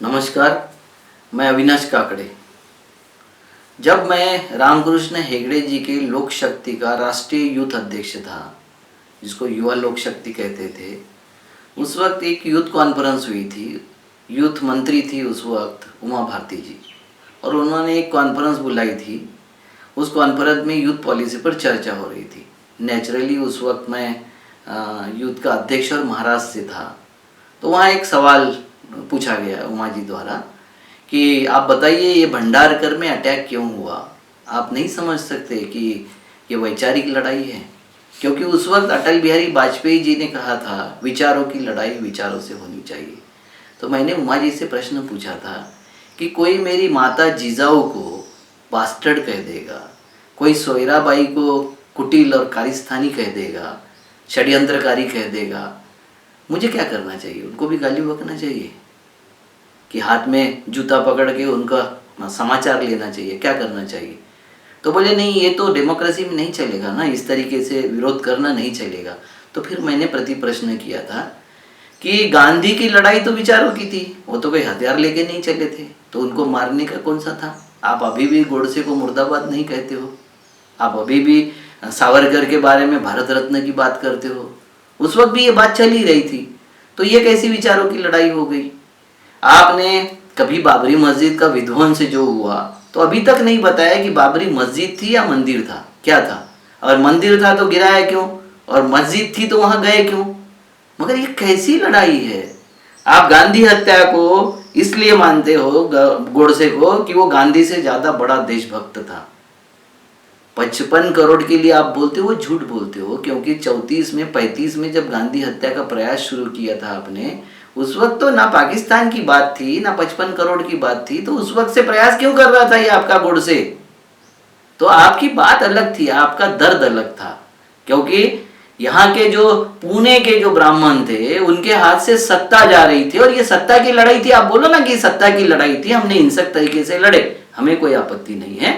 नमस्कार, मैं अविनाश काकड़े। जब मैं रामकृष्ण हेगड़े जी के लोक शक्ति का राष्ट्रीय यूथ अध्यक्ष था, जिसको युवा लोक शक्ति कहते थे, उस वक्त एक यूथ कॉन्फ्रेंस हुई थी। यूथ मंत्री थी उस वक्त उमा भारती जी, और उन्होंने एक कॉन्फ्रेंस बुलाई थी। उस कॉन्फ्रेंस में यूथ पॉलिसी पर चर्चा हो रही थी। नेचुरली उस वक्त मैं यूथ का अध्यक्ष और महाराष्ट्र से था। तो वहाँ एक सवाल पूछा गया उमा जी द्वारा कि आप बताइए, ये भंडारकर में अटैक क्यों हुआ? आप नहीं समझ सकते कि ये वैचारिक लड़ाई है? क्योंकि उस वक्त अटल बिहारी वाजपेयी जी ने कहा था, विचारों की लड़ाई विचारों से होनी चाहिए। तो मैंने उमा जी से प्रश्न पूछा था कि कोई मेरी माता जीजाऊ को बास्टर्ड कह देगा, कोई सोयराबाई को कुटिल और कारिस्तानी कह देगा, षड्यंत्रकारी कह देगा, मुझे क्या करना चाहिए? उनको भी गाली बकना चाहिए कि हाथ में जूता पकड़ के उनका समाचार लेना चाहिए? क्या करना चाहिए? तो बोले नहीं, ये तो डेमोक्रेसी में नहीं चलेगा ना, इस तरीके से विरोध करना नहीं चलेगा। तो फिर मैंने प्रति प्रश्न किया था कि गांधी की लड़ाई तो विचारों की थी, वो तो कोई हथियार लेके नहीं चले थे, तो उनको मारने का कौन सा था? आप अभी भी गोडसे को मुर्दाबाद नहीं कहते हो, आप अभी भी सावरकर के बारे में भारत रत्न की बात करते हो। उस वक्त भी ये बात चल ही रही थी, तो ये कैसी विचारों की लड़ाई हो गई? आपने कभी बाबरी मस्जिद का विध्वंस जो हुआ तो अभी तक नहीं बताया कि बाबरी मस्जिद थी या मंदिर था, क्या था? अगर मंदिर था तो गिराया क्यों, और मस्जिद थी तो वहां गए क्यों? मगर ये कैसी लड़ाई है? आप गांधी हत्या को इसलिए मानते हो गोडसे को कि वो गांधी से ज्यादा बड़ा देशभक्त था। 55 करोड़ के लिए आप बोलते हो, झूठ बोलते हो। क्योंकि 34 में 35 में जब गांधी हत्या का प्रयास शुरू किया था आपने, उस वक्त तो ना पाकिस्तान की बात थी ना 55 करोड़ की बात थी। तो उस वक्त से प्रयास क्यों कर रहा था ये आपका गोडसे? तो आपकी बात अलग थी, आपका दर्द अलग था। क्योंकि यहाँ के जो पुणे के जो ब्राह्मण थे, उनके हाथ से सत्ता जा रही थी, और ये सत्ता की लड़ाई थी। आप बोलो ना कि सत्ता की लड़ाई थी, हमने हिंसक तरीके से लड़े, हमें कोई आपत्ति नहीं है।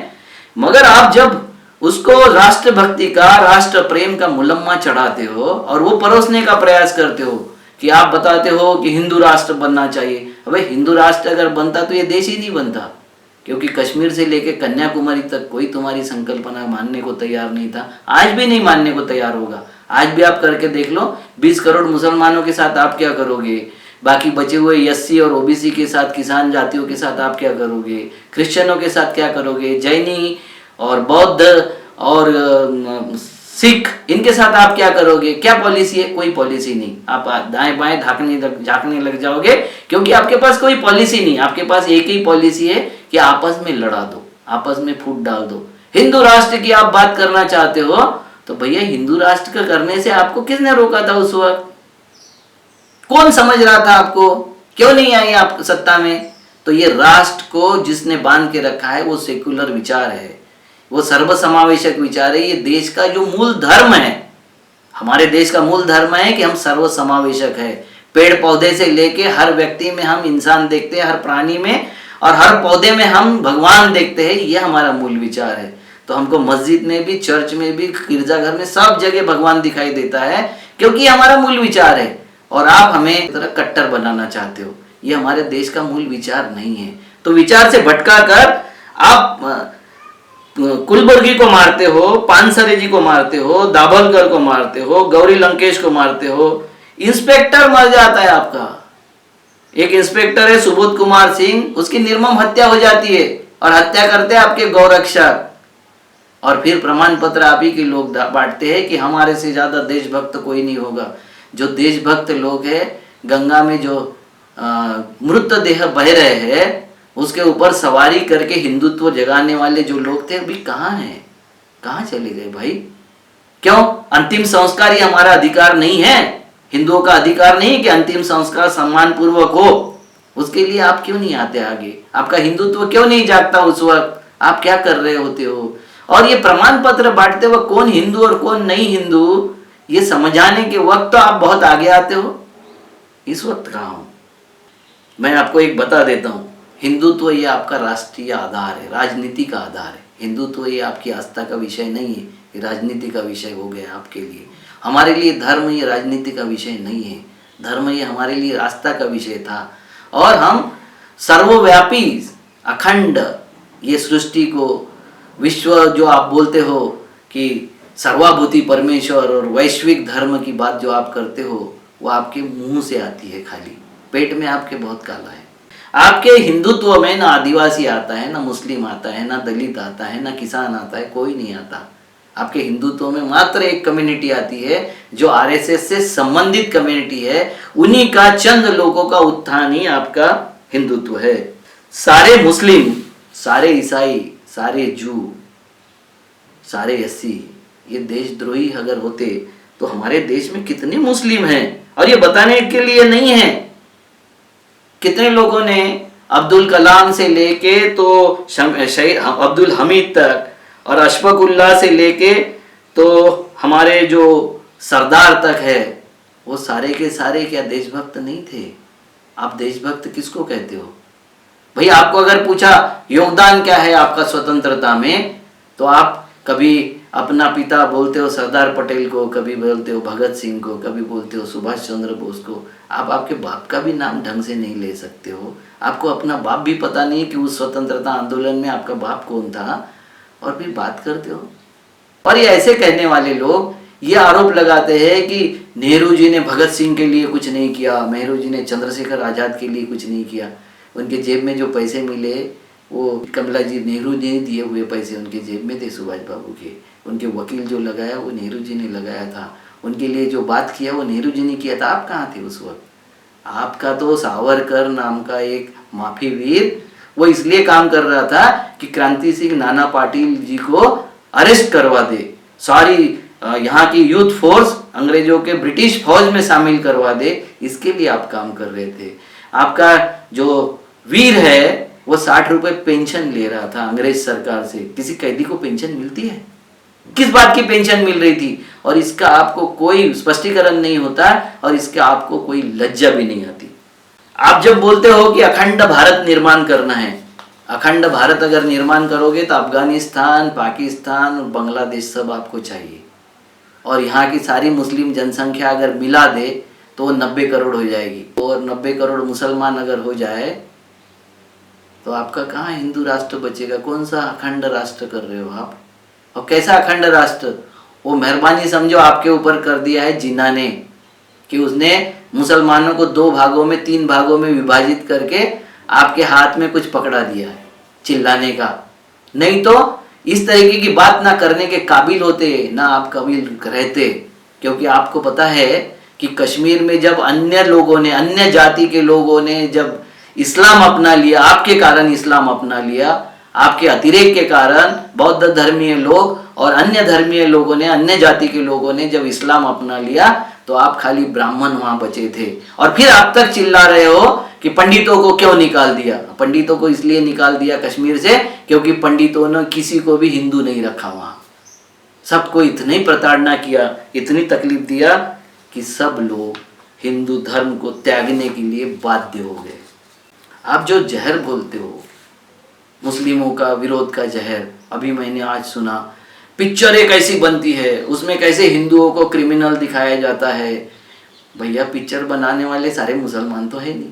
मगर आप जब उसको राष्ट्रभक्ति का, राष्ट्र प्रेम का मुलम्मा चढ़ाते हो और वो परोसने का प्रयास करते हो कि आप बताते हो कि हिंदू राष्ट्र बनना चाहिए। अबे हिंदू राष्ट्र अगर बनता तो ये देश ही नहीं बनता। क्योंकि कश्मीर से लेकर कन्याकुमारी तक कोई तुम्हारी संकल्पना मानने को तैयार नहीं था, आज भी नहीं मानने को तैयार होगा। आज भी आप करके देख लो, 20 करोड़ मुसलमानों के साथ आप क्या करोगे? बाकी बचे हुए एससी और ओबीसी के साथ, किसान जातियों के साथ आप क्या करोगे? क्रिश्चियनों के साथ क्या करोगे? जैनी और बौद्ध और सिख, इनके साथ आप क्या करोगे? क्या पॉलिसी है? कोई पॉलिसी नहीं। आप दाएं बाएं झांकने लग जाओगे, क्योंकि आपके पास कोई पॉलिसी नहीं। आपके पास एक ही पॉलिसी है कि आपस में लड़ा दो, आपस में फूट डाल दो। हिंदू राष्ट्र की आप बात करना चाहते हो तो भैया, हिंदू राष्ट्र का करने से आपको किसने रोका था? उस वक्त कौन समझ रहा था आपको? क्यों नहीं आई आप सत्ता में? तो ये राष्ट्र को जिसने बांध के रखा है वो सेक्युलर विचार है, वो सर्वसमावेशक विचार है। ये देश का जो मूल धर्म है, हमारे देश का मूल धर्म है कि हम सर्वसमावेशक है। पेड़ पौधे से लेके हर व्यक्ति में हम इंसान देखते हैं, हर प्राणी में, और हर पौधे में हम भगवान देखते हैं। ये हमारा मूल विचार है। तो हमको मस्जिद में भी, चर्च में भी, गिरजाघर में, सब जगह भगवान दिखाई देता है, क्योंकि हमारा मूल विचार है। और आप हमें तरह कट्टर बनाना चाहते हो, ये हमारे देश का मूल विचार नहीं है। तो विचार से भटका कर आप कुलबुर्गी को मारते हो, पानसरे जी को मारते हो, दाभोलकर को मारते हो, गौरी लंकेश को मारते हो। इंस्पेक्टर मर जाता है आपका। एक इंस्पेक्टर है सुबोध कुमार सिंह, उसकी निर्मम हत्या हो जाती है, और हत्या करते हैं आपके गौरक्षक। और फिर प्रमाण पत्र आप ही के लोग बांटते हैं कि हमारे से ज्यादा देशभक्त कोई नहीं होगा। जो देशभक्त लोग हैं, गंगा में जो मृतदेह बह रहे हैं, उसके ऊपर सवारी करके हिंदुत्व जगाने वाले जो लोग थे, अभी कहाँ हैं? कहाँ चले गए भाई? क्यों? अंतिम संस्कार ये हमारा अधिकार नहीं है? हिंदुओं का अधिकार नहीं है कि अंतिम संस्कार सम्मान पूर्वक हो? उसके लिए आप क्यों नहीं आते आगे? आपका हिंदुत्व क्यों नहीं जागता उस वक्त? आप क्या कर रहे होते हो? और ये प्रमाण पत्र बांटते वक्त कौन हिंदू और कौन नहीं हिंदू, ये समझाने के वक्त तो आप बहुत आगे आते हो। इस वक्त कहाँ हो? मैं आपको एक बता देता हूँ, हिंदुत्व ये आपका राष्ट्रीय आधार है, राजनीति का आधार है। हिंदुत्व ये आपकी आस्था का विषय नहीं है, ये राजनीति का विषय हो गया आपके लिए। हमारे लिए धर्म ये राजनीति का विषय नहीं है, धर्म ये हमारे लिए आस्था का विषय था। और हम सर्वव्यापी अखंड ये सृष्टि को, विश्व जो आप बोलते हो कि सर्वाभूति परमेश्वर और वैश्विक धर्म की बात जो आप करते हो, वो आपके मुंह से आती है, खाली पेट में आपके बहुत काला है। आपके हिंदुत्व में ना आदिवासी आता है, ना मुस्लिम आता है, ना दलित आता है, ना किसान आता है, कोई नहीं आता। आपके हिंदुत्व में मात्र एक कम्युनिटी आती है जो आरएसएस से संबंधित कम्युनिटी है, उन्हीं का चंद लोगों का उत्थान ही आपका हिंदुत्व है। सारे मुस्लिम, सारे ईसाई, सारे जू, सारे एससी ये देशद्रोही अगर होते तो हमारे देश में कितने मुस्लिम हैं, और ये बताने के लिए नहीं है। कितने लोगों ने अब्दुल कलाम से लेके तो शहीद अब्दुल हमीद तक और अशफाकुल्लाह से लेके तो हमारे जो सरदार तक है, वो सारे के सारे क्या देशभक्त नहीं थे? आप देशभक्त किसको कहते हो भाई? आपको अगर पूछा योगदान क्या है आपका स्वतंत्रता में, तो आप कभी अपना पिता बोलते हो सरदार पटेल को, कभी बोलते हो भगत सिंह को, कभी बोलते हो सुभाष चंद्र बोस को। आप आपके बाप का भी नाम ढंग से नहीं ले सकते हो। आपको अपना बाप भी पता नहीं कि उस स्वतंत्रता आंदोलन में आपका बाप कौन था, और भी बात करते हो। और ये ऐसे कहने वाले लोग ये आरोप लगाते हैं कि नेहरू जी ने भगत सिंह के लिए कुछ नहीं किया, नेहरू जी ने चंद्रशेखर आजाद के लिए कुछ नहीं किया। उनके जेब में जो पैसे मिले वो कमला जी नेहरू ने दिए हुए पैसे उनके जेब में थे, सुभाष बाबू के। उनके वकील जो लगाया वो नेहरू जी ने लगाया था, उनके लिए जो बात किया वो नेहरू जी ने किया था। आप कहाँ थे उस वक्त? आपका तो सावरकर नाम का एक माफी वीर वो इसलिए काम कर रहा था कि क्रांति सिंह नाना पाटिल जी को अरेस्ट करवा दे, सारी यहाँ की यूथ फोर्स अंग्रेजों के ब्रिटिश फौज में शामिल करवा दे, इसके लिए आप काम कर रहे थे। आपका जो वीर है वो 60 रुपए पेंशन ले रहा था अंग्रेज सरकार से। किसी कैदी को पेंशन मिलती है? किस बात की पेंशन मिल रही थी? और इसका आपको कोई स्पष्टीकरण नहीं होता, और इसका आपको कोई लज्जा भी नहीं आती। आप जब बोलते हो कि अखंड भारत निर्माण करना है, अखंड भारत अगर निर्माण करोगे तो अफगानिस्तान, पाकिस्तान और बांग्लादेश सब आपको चाहिए, और यहाँ की सारी मुस्लिम जनसंख्या अगर मिला दे तो 90 करोड़ हो जाएगी, और 90 करोड़ मुसलमान अगर हो जाए तो आपका कहाँ हिंदू राष्ट्र बचेगा? कौन सा अखंड राष्ट्र कर रहे हो आप? और कैसा अखंड राष्ट्र? वो मेहरबानी समझो आपके ऊपर कर दिया है जिन्ना ने, कि उसने मुसलमानों को 2 भागों में 3 भागों में विभाजित करके आपके हाथ में कुछ पकड़ा दिया है चिल्लाने का। नहीं तो इस तरीके की बात ना करने के काबिल होते, ना आप काबिल रहते। क्योंकि आपको पता है कि कश्मीर में जब अन्य लोगों ने, अन्य जाति के लोगों ने जब इस्लाम अपना लिया, आपके कारण इस्लाम अपना लिया, आपके अतिरेक के कारण बौद्ध धर्मीय लोग और अन्य धर्मीय लोगों ने, अन्य जाति के लोगों ने जब इस्लाम अपना लिया, तो आप खाली ब्राह्मण वहां बचे थे। और फिर आप तक चिल्ला रहे हो कि पंडितों को क्यों निकाल दिया? पंडितों को इसलिए निकाल दिया कश्मीर से क्योंकि पंडितों ने किसी को भी हिंदू नहीं रखा वहां। सबको इतनी प्रताड़ना किया, इतनी तकलीफ दिया कि सब लोग हिंदू धर्म को त्यागने के लिए बाध्य हो गए। आप जो जहर बोलते हो, मुस्लिमों का विरोध का जहर, अभी मैंने आज सुना पिक्चर एक ऐसी बनती है उसमें कैसे हिंदुओं को क्रिमिनल दिखाया जाता है। भैया पिक्चर बनाने वाले सारे मुसलमान तो है नहीं,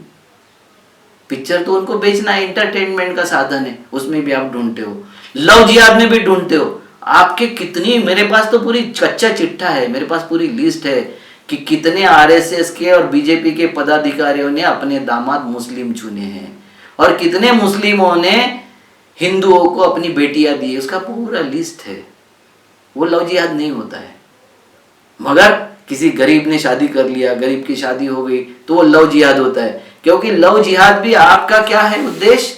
पिक्चर तो उनको बेचना है, एंटरटेनमेंट का साधन है, उसमें भी आप ढूंढते हो, लव जिहाद में भी ढूंढते हो। आपके कितनी, मेरे पास तो पूरी कच्चा चिट्ठा है, मेरे पास पूरी लिस्ट है कि कितने आरएसएस के और बीजेपी के पदाधिकारियों ने अपने दामाद मुस्लिम चुने हैं, और कितने मुस्लिमों ने हिंदुओं को अपनी बेटियां दी, उसका पूरा लिस्ट है। वो लव जिहाद नहीं होता है, मगर किसी गरीब ने शादी कर लिया, गरीब की शादी हो गई तो वो लव जिहाद होता है। क्योंकि लव जिहाद भी आपका क्या है उद्देश्य?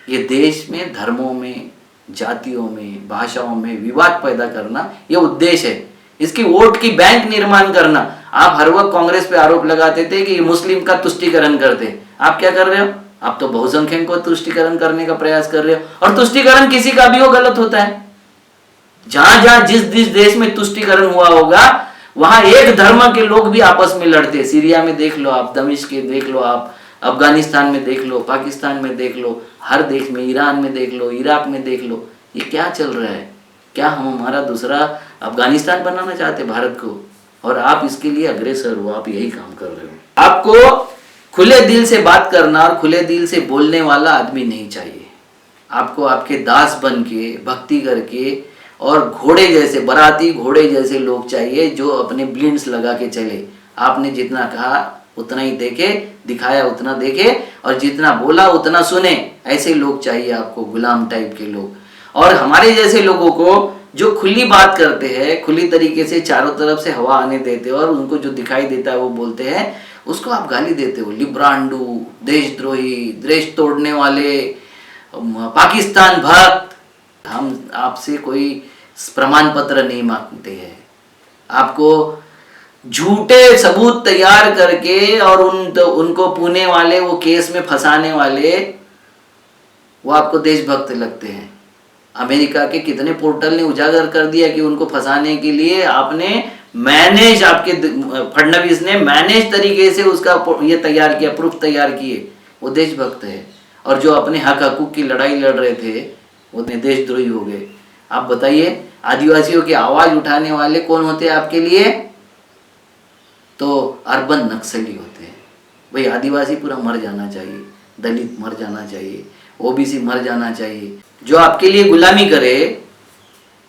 ये देश में धर्मों में, जातियों में, भाषाओं में विवाद पैदा करना, ये उद्देश्य है। इसकी वोट की बैंक निर्माण करना। आप हर वक्त कांग्रेस पे आरोप लगाते थे कि मुस्लिम का तुष्टीकरण करते, आप क्या कर रहे हो? आप तो बहुसंख्यक को तुष्टीकरण करने का प्रयास कर रहे हो, और तुष्टीकरण किसी का भी हो गलत होता है। जहां जहां जिस देश में तुष्टीकरण हुआ होगा वहां एक धर्म के लोग भी आपस में लड़ते। सीरिया में देख लो आप, दमिश्क देख लो आप, अफगानिस्तान में देख लो, पाकिस्तान में देख लो, हर देश में, ईरान में देख लो, इराक में देख लो, ये क्या चल रहा है? क्या हम हमारा दूसरा अफगानिस्तान बनाना चाहते भारत को? और आप इसके लिए अग्रेसर हो, आप यही काम कर रहे हो। आपको खुले दिल से बात करना और खुले दिल से बोलने वाला आदमी नहीं चाहिए। आपको आपके दास बन के भक्ति करके और घोड़े जैसे, बराती घोड़े जैसे लोग चाहिए जो अपने ब्लिंड्स लगा के चले। आपने जितना कहा उतना ही देखे, दिखाया उतना देखे, और जितना बोला उतना सुने। ऐसे लोग चाहिए आपको, गुलाम टाइप के लोग। और हमारे जैसे लोगों को जो खुली बात करते हैं, खुली तरीके से चारों तरफ से हवा आने देते हो और उनको जो दिखाई देता है वो बोलते हैं, उसको आप गाली देते हो। लिब्रांडू, देशद्रोही, देश तोड़ने वाले, पाकिस्तान भक्त। हम आपसे कोई प्रमाण पत्र नहीं मांगते हैं। आपको झूठे सबूत तैयार करके और उनको पुणे वाले, वो केस में फंसाने वाले, वो आपको देशभक्त लगते हैं। अमेरिका के कितने पोर्टल ने उजागर कर दिया कि उनको फंसाने के लिए आपने मैनेज, आपके फडणवीस ने मैनेज तरीके से उसका ये तैयार किया, प्रूफ तैयार किए। वो देशभक्त है। और जो अपने हक हकूक की लड़ाई लड़ रहे थे वो देशद्रोही हो गए। आप बताइए, आदिवासियों की आवाज उठाने वाले कौन होते हैं आपके लिए? तो अर्बन नक्सली होते हैं। भाई आदिवासी पूरा मर जाना चाहिए, दलित मर जाना चाहिए, ओबीसी मर जाना चाहिए। जो आपके लिए गुलामी करे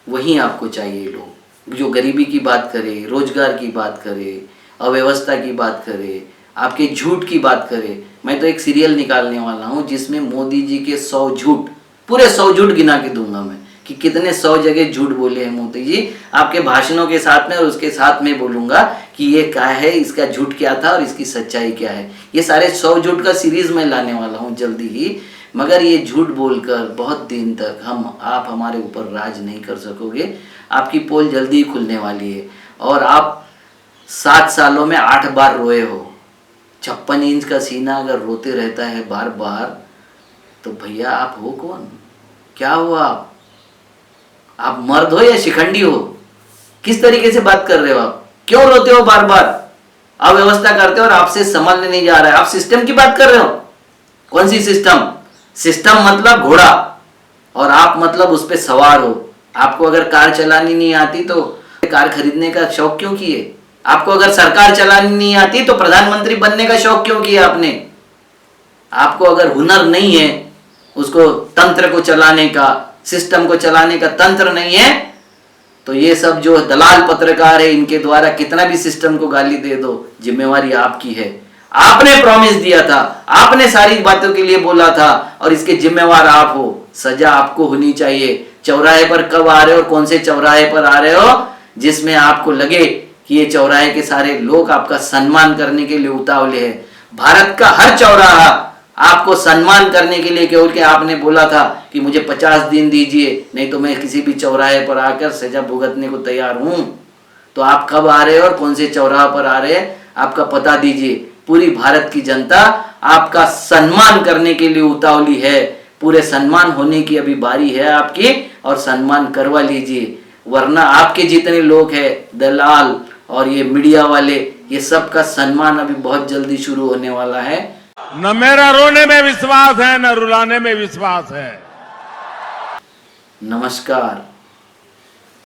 वही आपको चाहिए लोग। जो गरीबी की बात करे, रोजगार की बात करे, अव्यवस्था की बात करे, आपके झूठ की बात करे। मैं तो एक सीरियल निकालने वाला हूँ जिसमें मोदी जी के 100 झूठ, पूरे 100 झूठ गिना के दूंगा मैं कि कितने 100 जगह झूठ बोले हैं मोदी जी आपके भाषणों के साथ में, और उसके साथ में बोलूंगा कि ये क्या है, इसका झूठ क्या था और इसकी सच्चाई क्या है। ये सारे 100 झूठ का सीरीज मैं लाने वाला हूँ जल्दी ही। मगर ये झूठ बोलकर बहुत दिन तक आप हमारे ऊपर राज नहीं कर सकोगे। आपकी पोल जल्दी ही खुलने वाली है। और आप 7 सालों में 8 बार रोए हो। 56 इंच का सीना अगर रोते रहता है बार बार, तो भैया आप हो कौन? क्या हो आप मर्द हो या शिखंडी हो? किस तरीके से बात कर रहे हो आप? क्यों रोते हो बार बार? अव्यवस्था करते हो और आपसे संभलने नहीं जा रहा है। आप सिस्टम की बात कर रहे हो। कौन सी सिस्टम? सिस्टम मतलब घोड़ा, और आप मतलब उस पर सवार हो। आपको अगर कार चलानी नहीं आती तो कार खरीदने का शौक क्यों किए? आपको अगर सरकार चलानी नहीं आती तो प्रधानमंत्री बनने का शौक क्यों किया आपने? आपको अगर हुनर नहीं है उसको, तंत्र को चलाने का, सिस्टम को चलाने का तंत्र नहीं है, तो ये सब जो दलाल पत्रकार है इनके द्वारा कितना भी सिस्टम को गाली दे दो, जिम्मेवारी आपकी है। आपने प्रॉमिस दिया था, आपने सारी बातों के लिए बोला था, और इसके जिम्मेवार आप हो। सजा आपको होनी चाहिए। चौराहे पर कब आ रहे हो और कौन से चौराहे पर आ रहे हो जिसमें आपको लगे कि ये चौराहे के सारे लोग आपका सम्मान करने के लिए उतावले हैं। भारत का हर चौराहा आपको सम्मान करने के लिए, केवल कि आपने बोला था कि मुझे 50 दिन दीजिए, नहीं तो मैं किसी भी चौराहे पर आकर सजा भुगतने को तैयार हूं। तो आप कब आ रहे हो और कौन से चौराहे पर आ रहे हैं आपका पता दीजिए। पूरी भारत की जनता आपका सम्मान करने के लिए उतावली है। पूरे सम्मान होने की अभी बारी है आपकी, और सम्मान करवा लीजिए। वरना आपके जितने लोग हैं, दलाल और ये मीडिया वाले, ये सब का सम्मान अभी बहुत जल्दी शुरू होने वाला है। न मेरा रोने में विश्वास है, न रुलाने में विश्वास है। नमस्कार।